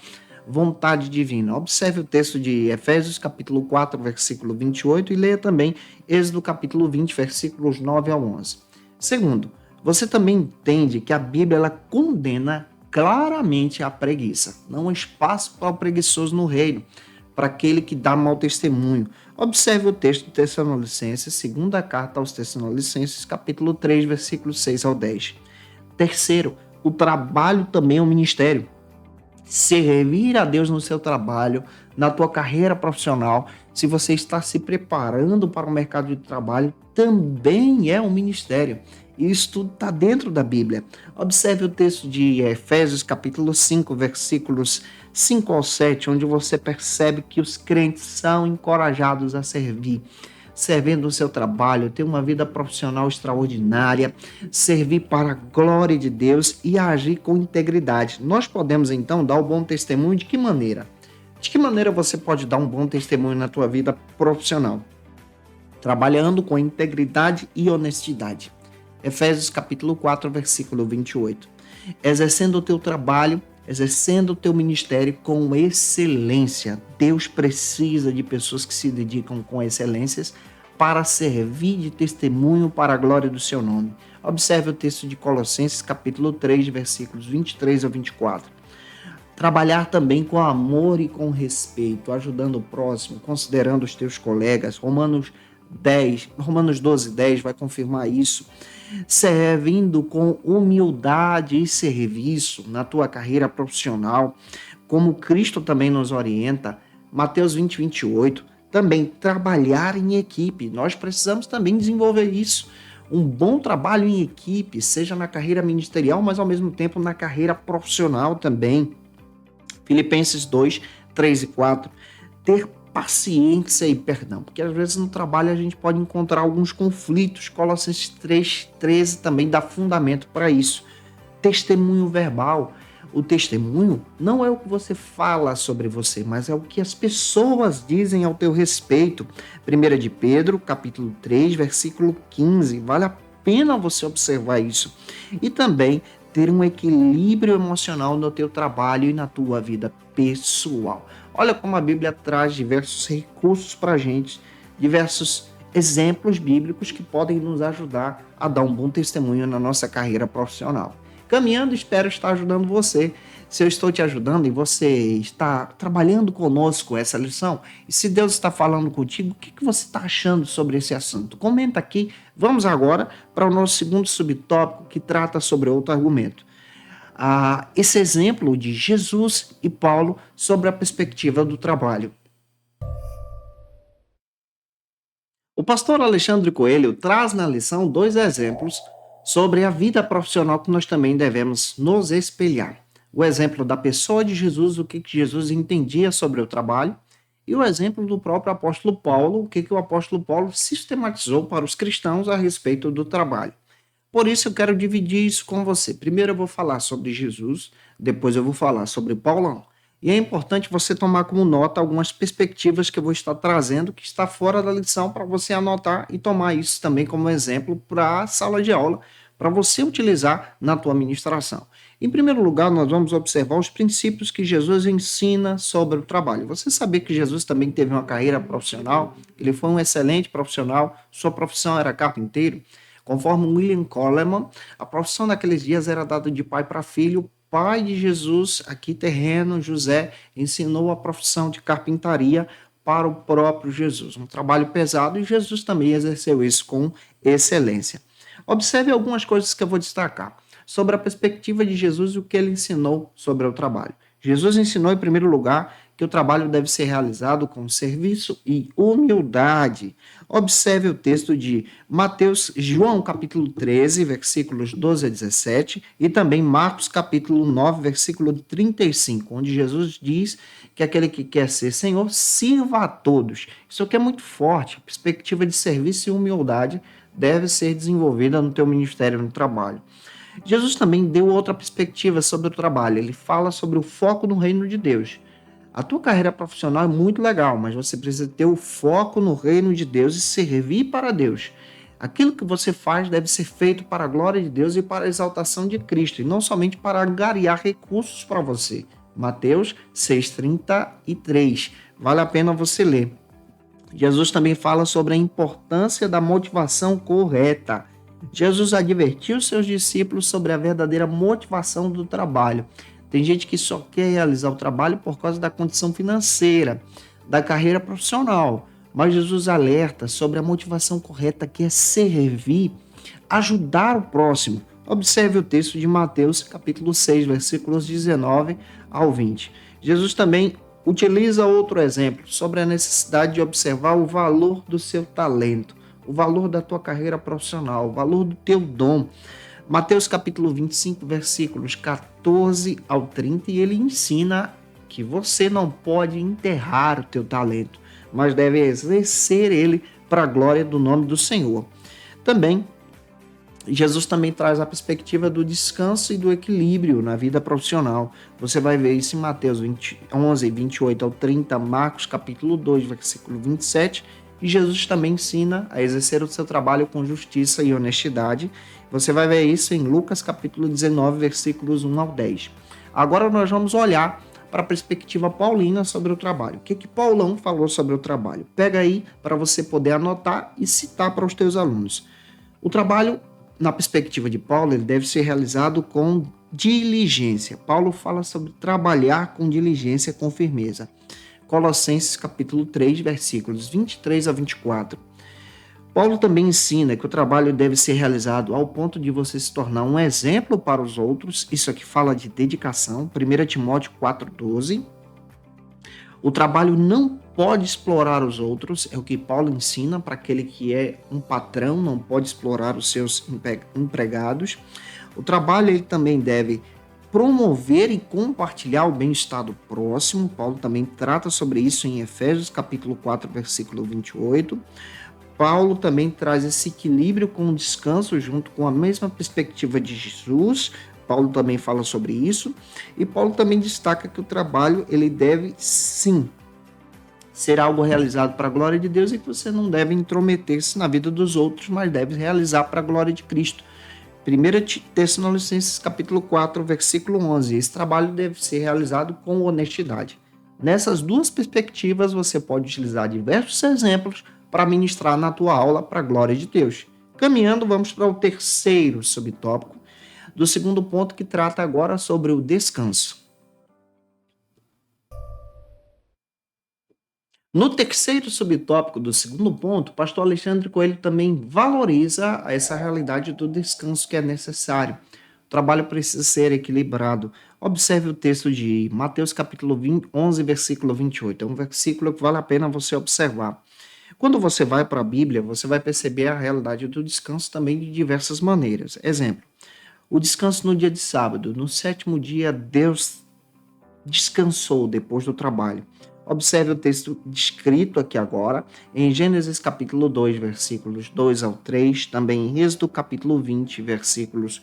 A: vontade divina. Observe o texto de Efésios capítulo 4, versículo 28 e leia também Êxodo capítulo 20, versículos 9 a 11. Segundo, você também entende que a Bíblia ela condena claramente a preguiça. Não há espaço para o preguiçoso no reino, para aquele que dá mau testemunho. Observe o texto de Tessalonicenses, segunda carta aos Tessalonicenses, capítulo 3, versículos 6 ao 10. Terceiro, o trabalho também é um ministério. Servir a Deus no seu trabalho, na tua carreira profissional, se você está se preparando para o mercado de trabalho, também é um ministério. Isso tudo está dentro da Bíblia. Observe o texto de Efésios capítulo 5, versículos 5 ao 7, onde você percebe que os crentes são encorajados a servir. Servindo o seu trabalho, ter uma vida profissional extraordinária, servir para a glória de Deus e agir com integridade. Nós podemos então dar o bom testemunho de que maneira? De que maneira você pode dar um bom testemunho na tua vida profissional? Trabalhando com integridade e honestidade. Efésios capítulo 4, versículo 28. Exercendo o teu trabalho, exercendo o teu ministério com excelência. Deus precisa de pessoas que se dedicam com excelências para servir de testemunho para a glória do seu nome. Observe o texto de Colossenses capítulo 3, versículos 23 a 24. Trabalhar também com amor e com respeito, ajudando o próximo, considerando os teus colegas. Romanos 12, 10 vai confirmar isso. Servindo com humildade e serviço na tua carreira profissional, como Cristo também nos orienta. Mateus 20, 28. Também trabalhar em equipe. Nós precisamos também desenvolver isso. Um bom trabalho em equipe, seja na carreira ministerial, mas ao mesmo tempo na carreira profissional também. Filipenses 2, 3 e 4. Ter paciência e perdão, porque às vezes no trabalho a gente pode encontrar alguns conflitos. Colossenses 3,13 também dá fundamento para isso. Testemunho verbal. O testemunho não é o que você fala sobre você, mas é o que as pessoas dizem ao teu respeito. 1 de Pedro, capítulo 3, versículo 15. Vale a pena você observar isso. E também ter um equilíbrio emocional no teu trabalho e na tua vida pessoal. Olha como a Bíblia traz diversos recursos para a gente, diversos exemplos bíblicos que podem nos ajudar a dar um bom testemunho na nossa carreira profissional. Caminhando, espero estar ajudando você. Se eu estou te ajudando e você está trabalhando conosco essa lição, e se Deus está falando contigo, o que você está achando sobre esse assunto? Comenta aqui. Vamos agora para o nosso segundo subtópico, que trata sobre outro argumento. Esse exemplo de Jesus e Paulo sobre a perspectiva do trabalho. O pastor Alexandre Coelho traz na lição 2 exemplos sobre a vida profissional que nós também devemos nos espelhar. O exemplo da pessoa de Jesus, o que Jesus entendia sobre o trabalho, e o exemplo do próprio apóstolo Paulo, o que o apóstolo Paulo sistematizou para os cristãos a respeito do trabalho. Por isso eu quero dividir isso com você. Primeiro eu vou falar sobre Jesus, depois eu vou falar sobre Paulão. E é importante você tomar como nota algumas perspectivas que eu vou estar trazendo, que está fora da lição, para você anotar e tomar isso também como exemplo para a sala de aula, para você utilizar na tua ministração. Em primeiro lugar, nós vamos observar os princípios que Jesus ensina sobre o trabalho. Você sabia que Jesus também teve uma carreira profissional? Ele foi um excelente profissional, sua profissão era carpinteiro. Conforme William Coleman, a profissão naqueles dias era dada de pai para filho. Pai de Jesus, aqui terreno, José, ensinou a profissão de carpintaria para o próprio Jesus. Um trabalho pesado, e Jesus também exerceu isso com excelência. Observe algumas coisas que eu vou destacar sobre a perspectiva de Jesus e o que ele ensinou sobre o trabalho. Jesus ensinou, em primeiro lugar, que o trabalho deve ser realizado com serviço e humildade. Observe o texto de João capítulo 13, versículos 12 a 17, e também Marcos capítulo 9, versículo 35, onde Jesus diz que aquele que quer ser Senhor, sirva a todos. Isso aqui é muito forte. A perspectiva de serviço e humildade deve ser desenvolvida no teu ministério, no trabalho. Jesus também deu outra perspectiva sobre o trabalho. Ele fala sobre o foco no reino de Deus. A tua carreira profissional é muito legal, mas você precisa ter o foco no reino de Deus e servir para Deus. Aquilo que você faz deve ser feito para a glória de Deus e para a exaltação de Cristo, e não somente para angariar recursos para você. Mateus 6,33. Vale a pena você ler. Jesus também fala sobre a importância da motivação correta. Jesus advertiu seus discípulos sobre a verdadeira motivação do trabalho. Tem gente que só quer realizar o trabalho por causa da condição financeira, da carreira profissional. Mas Jesus alerta sobre a motivação correta, que é servir, ajudar o próximo. Observe o texto de Mateus, capítulo 6, versículos 19 ao 20. Jesus também utiliza outro exemplo sobre a necessidade de observar o valor do seu talento, o valor da tua carreira profissional, o valor do teu dom. Mateus capítulo 25, versículos 14 ao 30, e ele ensina que você não pode enterrar o teu talento, mas deve exercer ele para a glória do nome do Senhor. Também, Jesus também traz a perspectiva do descanso e do equilíbrio na vida profissional. Você vai ver isso em Mateus 11, 28 ao 30, Marcos capítulo 2, versículo 27, e Jesus também ensina a exercer o seu trabalho com justiça e honestidade. Você vai ver isso em Lucas capítulo 19, versículos 1 ao 10. Agora nós vamos olhar para a perspectiva paulina sobre o trabalho. O que Paulão falou sobre o trabalho? Pega aí para você poder anotar e citar para os teus alunos. O trabalho, na perspectiva de Paulo, ele deve ser realizado com diligência. Paulo fala sobre trabalhar com diligência, com firmeza. Colossenses capítulo 3, versículos 23 a 24. Paulo também ensina que o trabalho deve ser realizado ao ponto de você se tornar um exemplo para os outros. Isso aqui fala de dedicação. 1 Timóteo 4,12. O trabalho não pode explorar os outros. É o que Paulo ensina para aquele que é um patrão, não pode explorar os seus empregados. O trabalho ele também deve promover e compartilhar o bem-estar do próximo. Paulo também trata sobre isso em Efésios capítulo 4, versículo 28. Paulo também traz esse equilíbrio com o descanso junto com a mesma perspectiva de Jesus. Paulo também fala sobre isso. E Paulo também destaca que o trabalho ele deve sim ser algo realizado para a glória de Deus e que você não deve intrometer-se na vida dos outros, mas deve realizar para a glória de Cristo. 1 Tessalonicenses capítulo 4, versículo 11. Esse trabalho deve ser realizado com honestidade. Nessas duas perspectivas, você pode utilizar diversos exemplos para ministrar na tua aula para a glória de Deus. Caminhando, vamos para o terceiro subtópico do segundo ponto, que trata agora sobre o descanso. No terceiro subtópico do segundo ponto, o pastor Alexandre Coelho também valoriza essa realidade do descanso que é necessário. O trabalho precisa ser equilibrado. Observe o texto de Mateus capítulo 11, versículo 28. É um versículo que vale a pena você observar. Quando você vai para a Bíblia, você vai perceber a realidade do descanso também de diversas maneiras. Exemplo, o descanso no dia de sábado. No sétimo dia, Deus descansou depois do trabalho. Observe o texto descrito aqui agora, em Gênesis capítulo 2, versículos 2 ao 3, também em Êxodo capítulo 20, versículos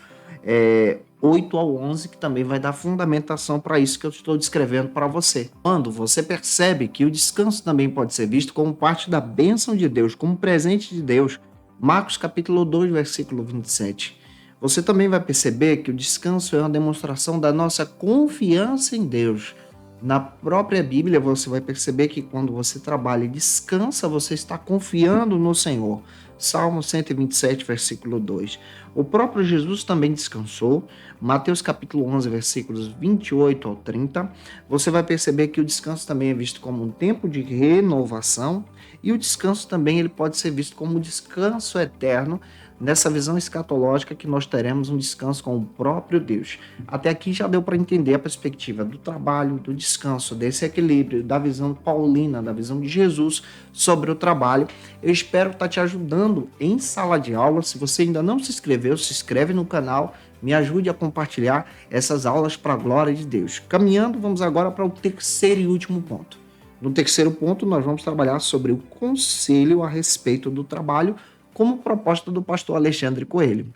A: 8 ao 11, que também vai dar fundamentação para isso que eu estou descrevendo para você. Quando você percebe que o descanso também pode ser visto como parte da bênção de Deus, como presente de Deus, Marcos capítulo 2, versículo 27. Você também vai perceber que o descanso é uma demonstração da nossa confiança em Deus. Na própria Bíblia, você vai perceber que quando você trabalha e descansa, você está confiando no Senhor. Salmo 127, versículo 2. O próprio Jesus também descansou. Mateus capítulo 11, versículos 28 ao 30. Você vai perceber que o descanso também é visto como um tempo de renovação. E o descanso também ele pode ser visto como um descanso eterno, nessa visão escatológica que nós teremos um descanso com o próprio Deus. Até aqui já deu para entender a perspectiva do trabalho, do descanso, desse equilíbrio, da visão paulina, da visão de Jesus sobre o trabalho. Eu espero estar te ajudando em sala de aula. Se você ainda não se inscreveu, se inscreve no canal, me ajude a compartilhar essas aulas para a glória de Deus. Caminhando, vamos agora para o terceiro e último ponto. No terceiro ponto, nós vamos trabalhar sobre o conselho a respeito do trabalho, como proposta do pastor Alexandre Coelho.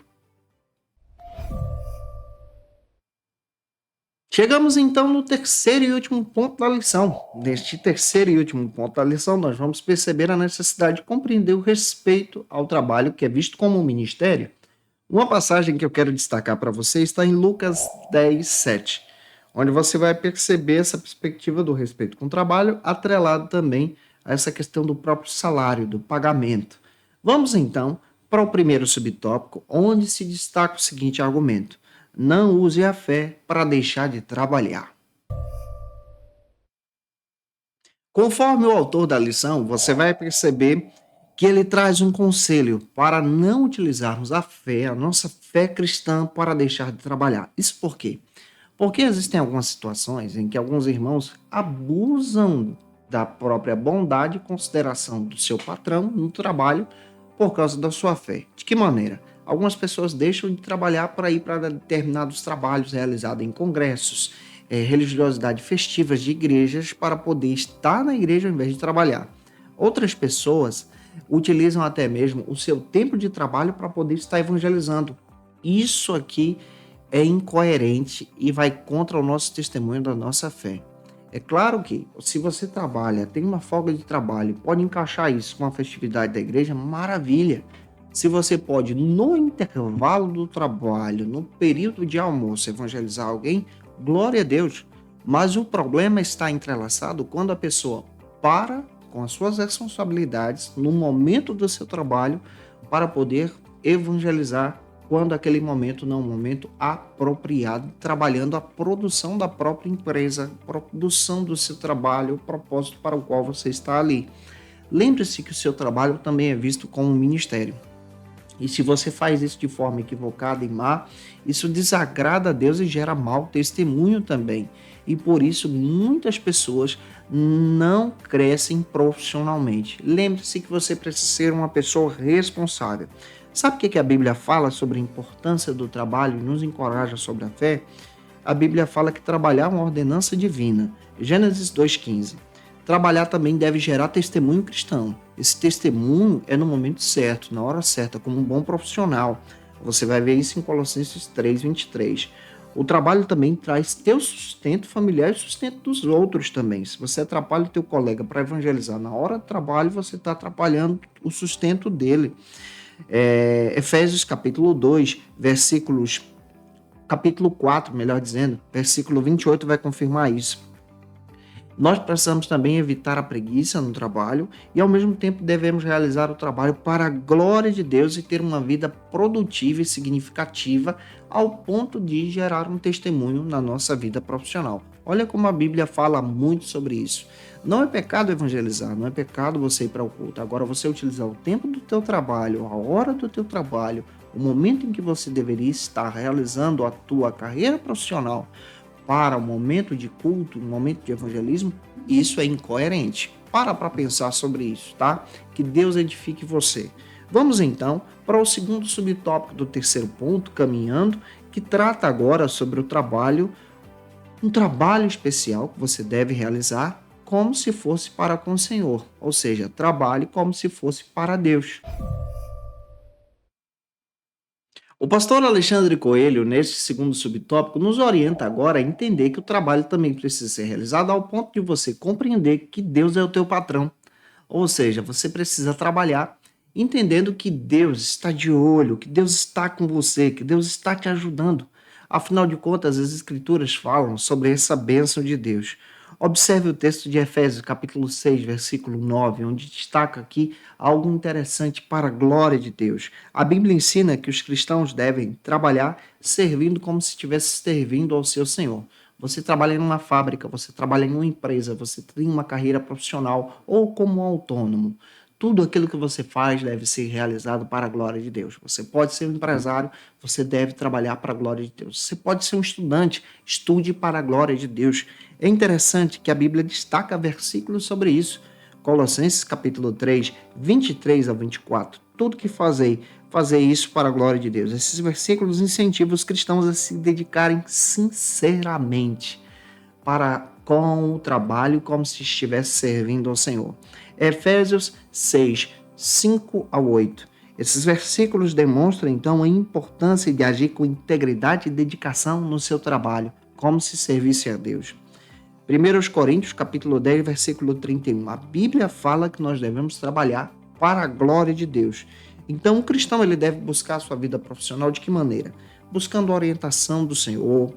A: Chegamos então no terceiro e último ponto da lição. Neste terceiro e último ponto da lição, nós vamos perceber a necessidade de compreender o respeito ao trabalho que é visto como um ministério. Uma passagem que eu quero destacar para você está em Lucas 10, 7, onde você vai perceber essa perspectiva do respeito com o trabalho, atrelado também a essa questão do próprio salário, do pagamento. Vamos então para o primeiro subtópico, onde se destaca o seguinte argumento: não use a fé para deixar de trabalhar. Conforme o autor da lição, você vai perceber que ele traz um conselho para não utilizarmos a fé, a nossa fé cristã, para deixar de trabalhar. Isso por quê? Porque existem algumas situações em que alguns irmãos abusam da própria bondade e consideração do seu patrão no trabalho por causa da sua fé. De que maneira? Algumas pessoas deixam de trabalhar para ir para determinados trabalhos realizados em congressos, religiosidade festivas de igrejas, para poder estar na igreja ao invés de trabalhar. Outras pessoas utilizam até mesmo o seu tempo de trabalho para poder estar evangelizando. Isso aqui é incoerente e vai contra o nosso testemunho da nossa fé. É claro que, se você trabalha, tem uma folga de trabalho, pode encaixar isso com a festividade da igreja, maravilha. Se você pode, no intervalo do trabalho, no período de almoço, evangelizar alguém, glória a Deus. Mas o problema está entrelaçado quando a pessoa para com as suas responsabilidades no momento do seu trabalho para poder evangelizar, quando aquele momento não é um momento apropriado, trabalhando a produção da própria empresa, produção do seu trabalho, o propósito para o qual você está ali. Lembre-se que o seu trabalho também é visto como um ministério. E se você faz isso de forma equivocada e má, isso desagrada a Deus e gera mau testemunho também. E por isso muitas pessoas não crescem profissionalmente. Lembre-se que você precisa ser uma pessoa responsável. Sabe o que a Bíblia fala sobre a importância do trabalho e nos encoraja sobre a fé? a Bíblia fala que trabalhar é uma ordenança divina. Gênesis 2,15. Trabalhar também deve gerar testemunho cristão. Esse testemunho é no momento certo, na hora certa, como um bom profissional. Você vai ver isso em Colossenses 3,23. O trabalho também traz teu sustento familiar e sustento dos outros também. Se você atrapalha o teu colega para evangelizar na hora do trabalho, você está atrapalhando o sustento dele. Efésios capítulo 2, capítulo 4, melhor dizendo, versículo 28 vai confirmar isso. Nós precisamos também evitar a preguiça no trabalho e, ao mesmo tempo, devemos realizar o trabalho para a glória de Deus e ter uma vida produtiva e significativa ao ponto de gerar um testemunho na nossa vida profissional. Olha como a Bíblia fala muito sobre isso. Não é pecado evangelizar, não é pecado você ir para o culto. Agora, você utilizar o tempo do teu trabalho, a hora do teu trabalho, o momento em que você deveria estar realizando a tua carreira profissional para o momento de culto, um momento de evangelismo, isso é incoerente. Para pensar sobre isso, tá? Que Deus edifique você. Vamos então para o segundo subtópico do terceiro ponto, caminhando, que trata agora sobre o trabalho, um trabalho especial que você deve realizar como se fosse para com o Senhor, ou seja, trabalhe como se fosse para Deus. O pastor Alexandre Coelho, neste segundo subtópico, nos orienta agora a entender que o trabalho também precisa ser realizado ao ponto de você compreender que Deus é o teu patrão. Ou seja, você precisa trabalhar entendendo que Deus está de olho, que Deus está com você, que Deus está te ajudando. Afinal de contas, as Escrituras falam sobre essa bênção de Deus. Observe o texto de Efésios, capítulo 6, versículo 9, onde destaca aqui algo interessante para a glória de Deus. A Bíblia ensina que os cristãos devem trabalhar servindo como se estivesse servindo ao seu Senhor. Você trabalha em uma fábrica, você trabalha em uma empresa, você tem uma carreira profissional ou como autônomo. Tudo aquilo que você faz deve ser realizado para a glória de Deus. Você pode ser um empresário, você deve trabalhar para a glória de Deus. Você pode ser um estudante, estude para a glória de Deus. É interessante que a Bíblia destaca versículos sobre isso. Colossenses capítulo 3, 23 a 24. Tudo que fazer isso para a glória de Deus. Esses versículos incentivam os cristãos a se dedicarem sinceramente com o trabalho como se estivesse servindo ao Senhor. Efésios 6, 5 a 8. Esses versículos demonstram, então, a importância de agir com integridade e dedicação no seu trabalho, como se servisse a Deus. 1 Coríntios, capítulo 10, versículo 31. A Bíblia fala que nós devemos trabalhar para a glória de Deus. Então, o cristão ele deve buscar a sua vida profissional de que maneira? Buscando a orientação do Senhor,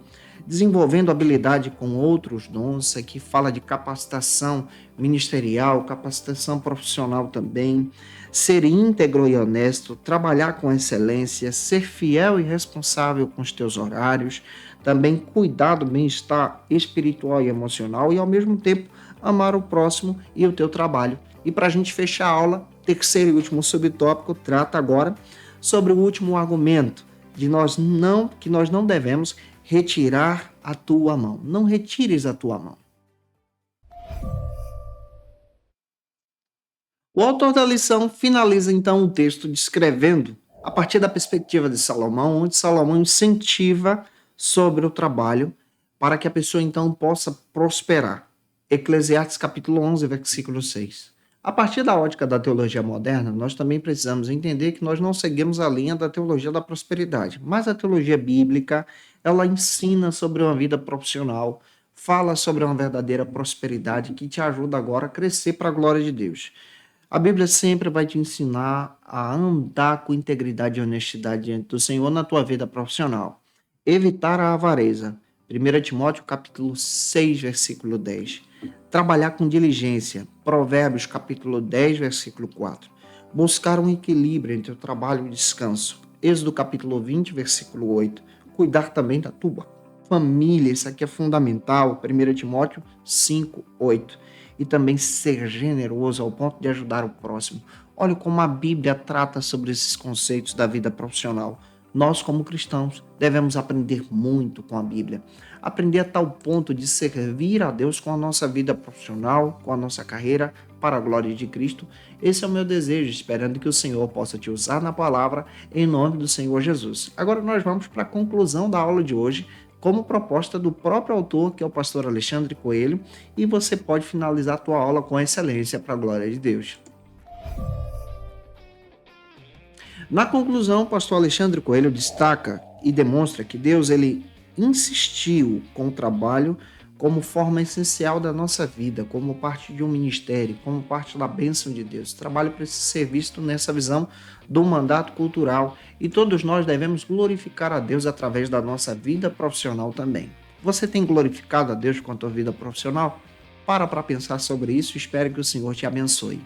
A: desenvolvendo habilidade com outros dons, aqui fala de capacitação ministerial, capacitação profissional também, ser íntegro e honesto, trabalhar com excelência, ser fiel e responsável com os teus horários, também cuidar do bem-estar espiritual e emocional e, ao mesmo tempo, amar o próximo e o teu trabalho. E para a gente fechar a aula, terceiro e último subtópico trata agora sobre o último argumento que nós não devemos retirar a tua mão. Não retires a tua mão. O autor da lição finaliza então o texto descrevendo, a partir da perspectiva de Salomão, onde Salomão incentiva sobre o trabalho para que a pessoa então possa prosperar. Eclesiastes capítulo 11, versículo 6. A partir da ótica da teologia moderna, nós também precisamos entender que nós não seguimos a linha da teologia da prosperidade, mas a teologia bíblica, ela ensina sobre uma vida profissional, fala sobre uma verdadeira prosperidade que te ajuda agora a crescer para a glória de Deus. A Bíblia sempre vai te ensinar a andar com integridade e honestidade diante do Senhor na tua vida profissional. Evitar a avareza. 1 Timóteo capítulo 6, versículo 10. Trabalhar com diligência. Provérbios capítulo 10, versículo 4. Buscar um equilíbrio entre o trabalho e o descanso. Êxodo capítulo 20, versículo 8. Cuidar também da tua família. Isso aqui é fundamental. 1 Timóteo 5, 8. E também ser generoso ao ponto de ajudar o próximo. Olha como a Bíblia trata sobre esses conceitos da vida profissional. Nós, como cristãos, devemos aprender muito com a Bíblia. Aprender a tal ponto de servir a Deus com a nossa vida profissional, com a nossa carreira, para a glória de Cristo. Esse é o meu desejo, esperando que o Senhor possa te usar na palavra, em nome do Senhor Jesus. Agora nós vamos para a conclusão da aula de hoje, como proposta do próprio autor, que é o pastor Alexandre Coelho, e você pode finalizar a tua aula com excelência para a glória de Deus. Na conclusão, o pastor Alexandre Coelho destaca e demonstra que Deus ele insistiu com o trabalho como forma essencial da nossa vida, como parte de um ministério, como parte da bênção de Deus. O trabalho precisa ser visto nessa visão do mandato cultural e todos nós devemos glorificar a Deus através da nossa vida profissional também. Você tem glorificado a Deus com a tua vida profissional? Para pensar sobre isso e espero que o Senhor te abençoe.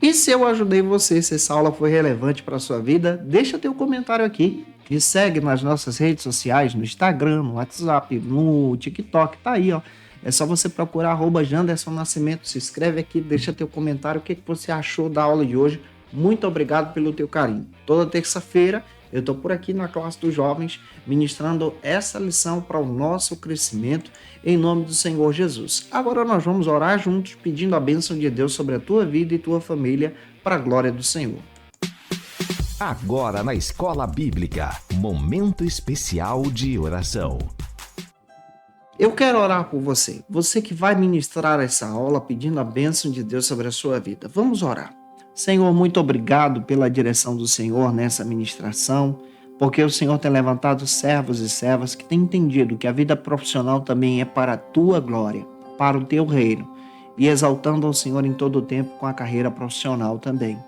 A: E se eu ajudei você, se essa aula foi relevante para a sua vida, deixa teu comentário aqui. Me segue nas nossas redes sociais, no Instagram, no WhatsApp, no TikTok, tá aí, ó. É só você procurar @Janderson Nascimento, se inscreve aqui, deixa teu comentário, o que você achou da aula de hoje. Muito obrigado pelo teu carinho. Toda terça-feira eu estou por aqui na classe dos jovens, ministrando essa lição para o nosso crescimento, em nome do Senhor Jesus. Agora nós vamos orar juntos, pedindo a bênção de Deus sobre a tua vida e tua família, para a glória do Senhor.
B: Agora na Escola Bíblica, momento especial de oração.
A: Eu quero orar por você, você que vai ministrar essa aula pedindo a bênção de Deus sobre a sua vida. Vamos orar. Senhor, muito obrigado pela direção do Senhor nessa ministração, porque o Senhor tem levantado servos e servas que têm entendido que a vida profissional também é para a tua glória, para o teu reino, e exaltando ao Senhor em todo o tempo com a carreira profissional também.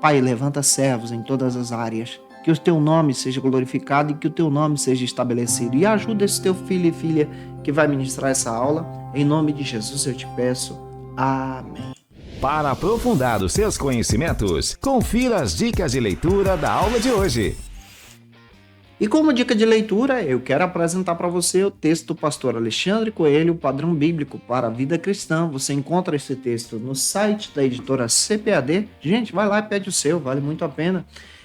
A: Pai, levanta servos em todas as áreas, que o teu nome seja glorificado e que o teu nome seja estabelecido. E ajuda esse teu filho e filha que vai ministrar essa aula. Em nome de Jesus eu te peço. Amém.
B: Para aprofundar os seus conhecimentos, confira as dicas de leitura da aula de hoje.
A: E como dica de leitura, eu quero apresentar para você o texto do pastor Alexandre Coelho, o Padrão Bíblico para a Vida Cristã. Você encontra esse texto no site da editora CPAD. Gente, vai lá e pede o seu, vale muito a pena.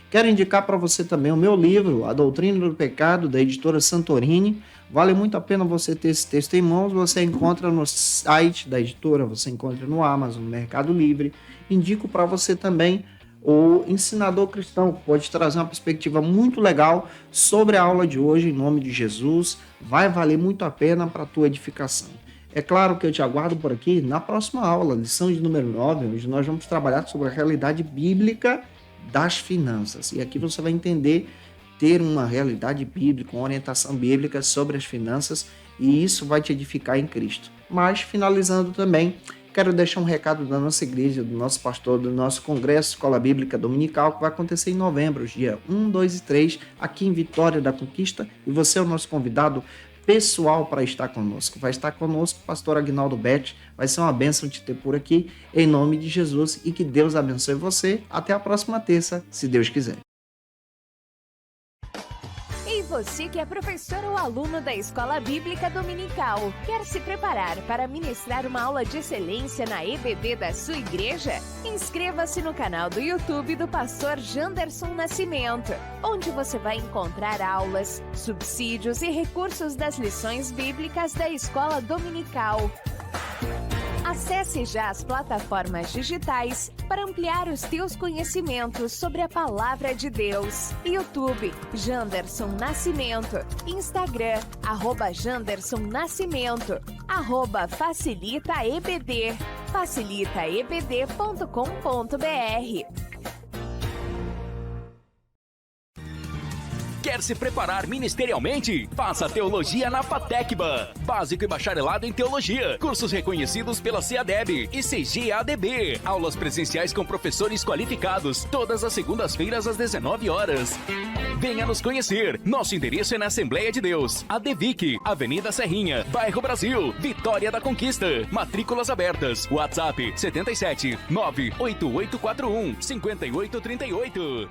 A: Quero indicar para você também o meu livro, A Doutrina do Pecado, da editora Santorini. Vale muito a pena você ter esse texto em mãos. Você encontra no site da editora, você encontra no Amazon, no Mercado Livre. Indico para você também o Ensinador Cristão, que pode trazer uma perspectiva muito legal sobre a aula de hoje, em nome de Jesus. Vai valer muito a pena para a tua edificação. É claro que eu te aguardo por aqui na próxima aula, lição de número 9, onde nós vamos trabalhar sobre a realidade bíblica das finanças. E aqui você vai entender, ter uma realidade bíblica, uma orientação bíblica sobre as finanças, e isso vai te edificar em Cristo. Mas, finalizando também, quero deixar um recado da nossa igreja, do nosso pastor, do nosso congresso Escola Bíblica Dominical, que vai acontecer em novembro, dia 1, 2 e 3, aqui em Vitória da Conquista, e você é o nosso convidado pessoal para estar conosco. Vai estar conosco o pastor Aguinaldo Betti, vai ser uma bênção te ter por aqui, em nome de Jesus, e que Deus abençoe você. Até a próxima terça, se Deus quiser.
C: E você que é professor ou aluno da Escola Bíblica Dominical, quer se preparar para ministrar uma aula de excelência na EBD da sua igreja? Inscreva-se no canal do YouTube do pastor Janderson Nascimento, onde você vai encontrar aulas, subsídios e recursos das lições bíblicas da Escola Dominical. Acesse já as plataformas digitais para ampliar os teus conhecimentos sobre a Palavra de Deus. YouTube, Janderson Nascimento. Instagram, @Janderson Nascimento. @FacilitaEBD. facilitaebd.com.br.
D: Quer se preparar ministerialmente? Faça teologia na FATECBA. Básico e bacharelado em teologia. Cursos reconhecidos pela CEADEB e CGADB. Aulas presenciais com professores qualificados. Todas as segundas-feiras às 19 horas. Venha nos conhecer. Nosso endereço é na Assembleia de Deus, ADVIC, Avenida Serrinha, Bairro Brasil, Vitória da Conquista. Matrículas abertas. WhatsApp 77 98841 5838.